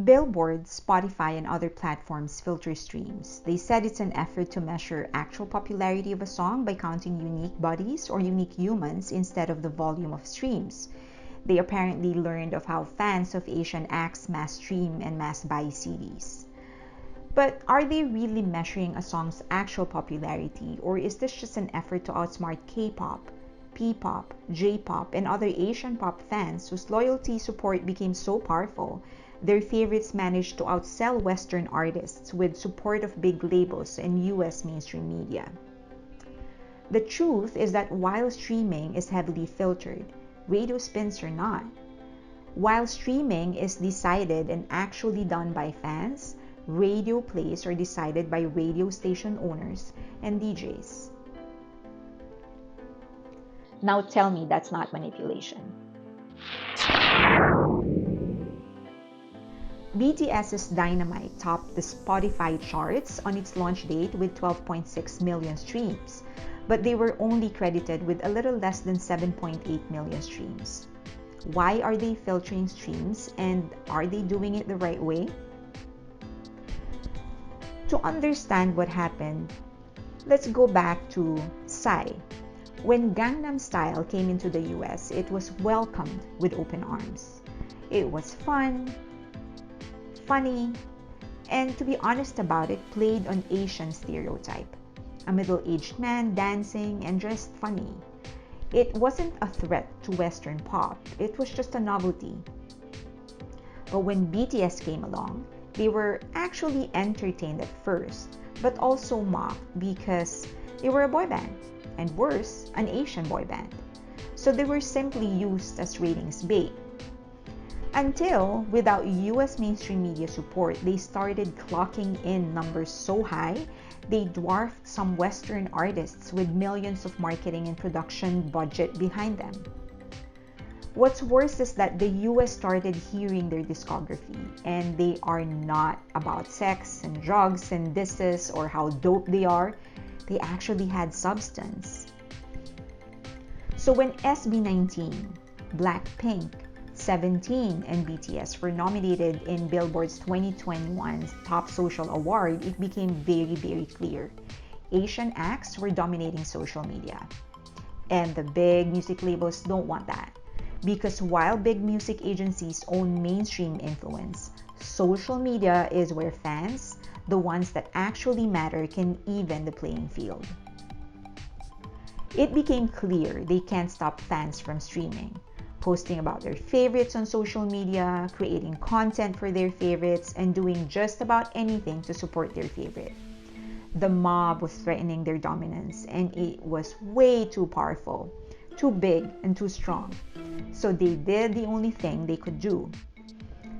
Billboard, Spotify, and other platforms filter streams. They said it's an effort to measure actual popularity of a song by counting unique bodies or unique humans instead of the volume of streams. They apparently learned of how fans of Asian acts mass stream and mass buy CDs. But are they really measuring a song's actual popularity, or is this just an effort to outsmart K-pop, P-pop, J-pop, and other Asian pop fans whose loyalty support became so powerful their favorites managed to outsell Western artists with support of big labels and US mainstream media? The truth is that while streaming is heavily filtered, radio spins are not. While streaming is decided and actually done by fans, radio plays are decided by radio station owners and DJs. Now tell me that's not manipulation. BTS's Dynamite topped the Spotify charts on its launch date with 12.6 million streams, but they were only credited with a little less than 7.8 million streams. Why are they filtering streams, and are they doing it the right way? To understand what happened, let's go back to Psy. When Gangnam Style came into the US, it was welcomed with open arms. It was fun, funny, and to be honest about it, played on Asian stereotype. A middle-aged man dancing and dressed funny. It wasn't a threat to Western pop, it was just a novelty. But when BTS came along, they were actually entertained at first, but also mocked because they were a boy band, and worse, an Asian boy band. So they were simply used as ratings bait. Until, without US mainstream media support, they started clocking in numbers so high, they dwarfed some Western artists with millions of marketing and production budget behind them. What's worse is that the US started hearing their discography, and they are not about sex and drugs and disses or how dope they are. They actually had substance. So when SB19, Blackpink, 17, and BTS were nominated in Billboard's 2021 Top Social Award, it became very, very clear. Asian acts were dominating social media. And the big music labels don't want that. Because while big music agencies own mainstream influence, social media is where fans, the ones that actually matter, can even the playing field. It became clear they can't stop fans from streaming, posting about their favorites on social media, creating content for their favorites, and doing just about anything to support their favorite. The mob was threatening their dominance, and it was way too powerful, too big, and too strong. So they did the only thing they could do.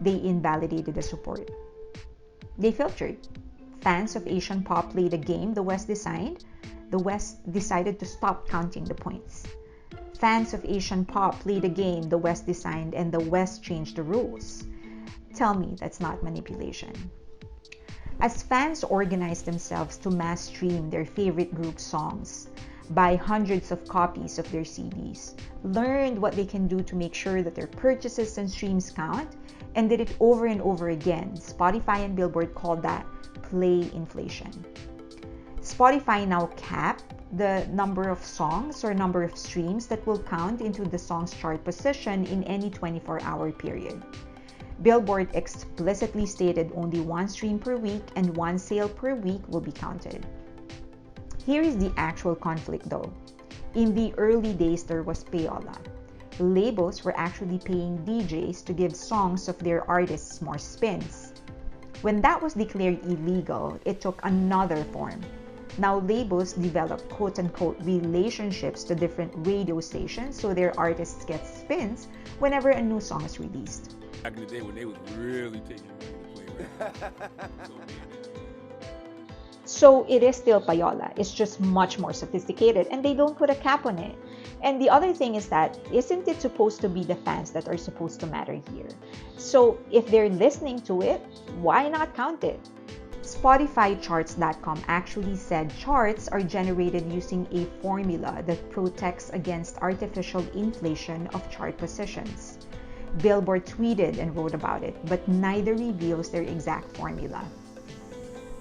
They invalidated the support. They filtered. Fans of Asian pop played a game the West designed. The West decided to stop counting the points. Fans of Asian pop played a game the West designed, and the West changed the rules. Tell me that's not manipulation. As fans organized themselves to mass stream their favorite group's songs, buy hundreds of copies of their CDs, learned what they can do to make sure that their purchases and streams count, and did it over and over again, Spotify and Billboard called that play inflation. Spotify now capped the number of songs or number of streams that will count into the song's chart position in any 24-hour period. Billboard explicitly stated only one stream per week and one sale per week will be counted. Here is the actual conflict though. In the early days, there was payola. Labels were actually paying DJs to give songs of their artists more spins. When that was declared illegal, it took another form. Now labels develop quote-unquote relationships to different radio stations so their artists get spins whenever a new song is released. Back in the day when they was really taking money to play, right? So it is still payola. It's just much more sophisticated, and they don't put a cap on it. And the other thing is that, isn't it supposed to be the fans that are supposed to matter here? So if they're listening to it, why not count it? SpotifyCharts.com actually said charts are generated using a formula that protects against artificial inflation of chart positions. Billboard tweeted and wrote about it, but neither reveals their exact formula.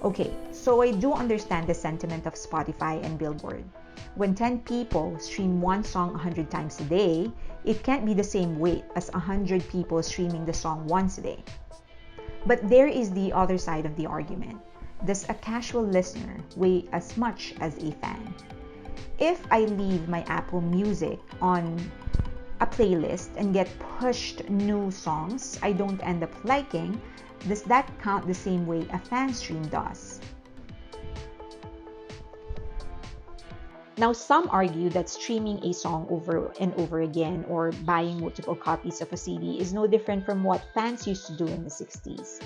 Okay, so I do understand the sentiment of Spotify and Billboard. When 10 people stream one song 100 times a day, it can't be the same weight as 100 people streaming the song once a day. But there is the other side of the argument. Does a casual listener weigh as much as a fan? If I leave my Apple Music on a playlist and get pushed new songs I don't end up liking, does that count the same way a fan stream does? Now, some argue that streaming a song over and over again or buying multiple copies of a CD is no different from what fans used to do in the 60s.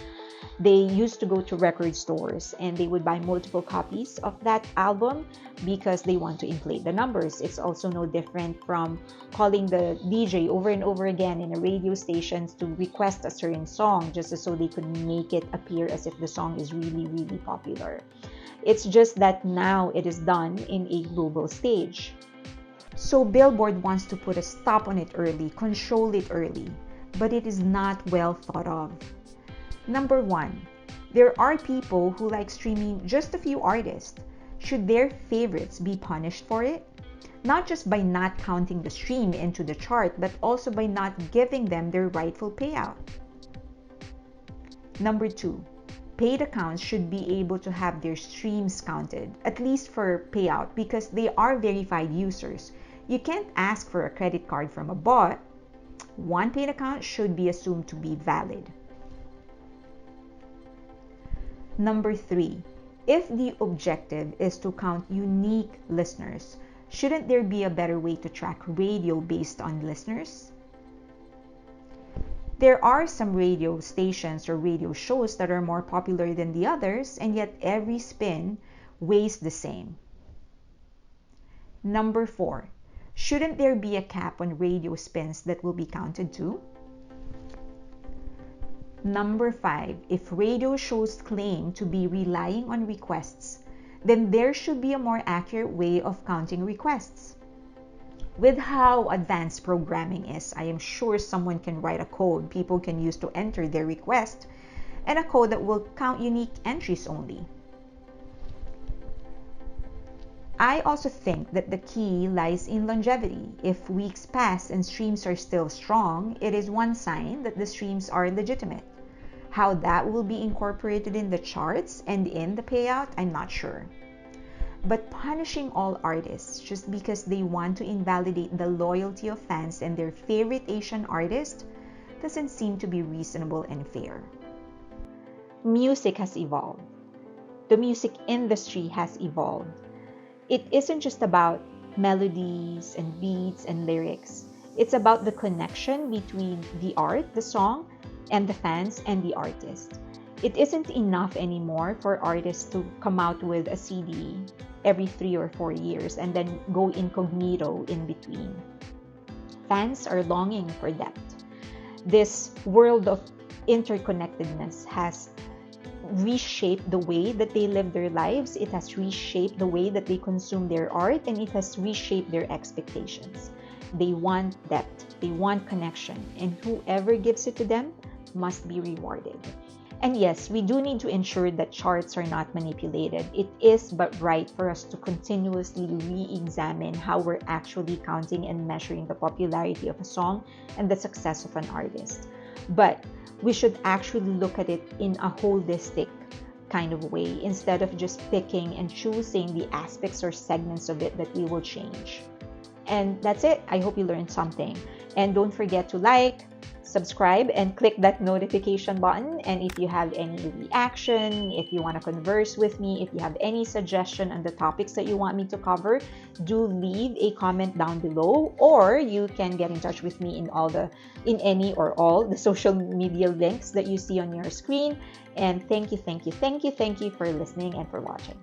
They used to go to record stores and they would buy multiple copies of that album because they want to inflate the numbers. It's also no different from calling the DJ over and over again in a radio station to request a certain song just so they could make it appear as if the song is really, really popular. It's just that now it is done in a global stage. So Billboard wants to put a stop on it early, control it early, but it is not well thought of. Number 1, there are people who like streaming just a few artists. Should their favorites be punished for it? Not just by not counting the stream into the chart, but also by not giving them their rightful payout. Number 2, paid accounts should be able to have their streams counted, at least for payout, because they are verified users. You can't ask for a credit card from a bot. One paid account should be assumed to be valid. Number 3, if the objective is to count unique listeners, shouldn't there be a better way to track radio based on listeners? There are some radio stations or radio shows that are more popular than the others, and yet every spin weighs the same. Number 4, shouldn't there be a cap on radio spins that will be counted too? Number 5, if radio shows claim to be relying on requests, then there should be a more accurate way of counting requests. With how advanced programming is, I am sure someone can write a code people can use to enter their request, and a code that will count unique entries only. I also think that the key lies in longevity. If weeks pass and streams are still strong, it is one sign that the streams are legitimate. How that will be incorporated in the charts and in the payout, I'm not sure. But punishing all artists just because they want to invalidate the loyalty of fans and their favorite Asian artist doesn't seem to be reasonable and fair. Music has evolved. The music industry has evolved. It isn't just about melodies and beats and lyrics. It's about the connection between the art, the song, and the fans and the artist. It isn't enough anymore for artists to come out with a CD every 3 or 4 years and then go incognito in between. Fans are longing for depth. This world of interconnectedness has reshaped the way that they live their lives. It has reshaped the way that they consume their art, and it has reshaped their expectations. They want depth, they want connection, and whoever gives it to them must be rewarded. And yes, we do need to ensure that charts are not manipulated. It is but right for us to continuously re-examine how we're actually counting and measuring the popularity of a song and the success of an artist. But we should actually look at it in a holistic kind of way instead of just picking and choosing the aspects or segments of it that we will change. And that's it. I hope you learned something. And don't forget to like, subscribe, and click that notification button. And if you have any reaction, if you want to converse with me, if you have any suggestion on the topics that you want me to cover, do leave a comment down below, or you can get in touch with me in any or all the social media links that you see on your screen. And thank you for listening and for watching.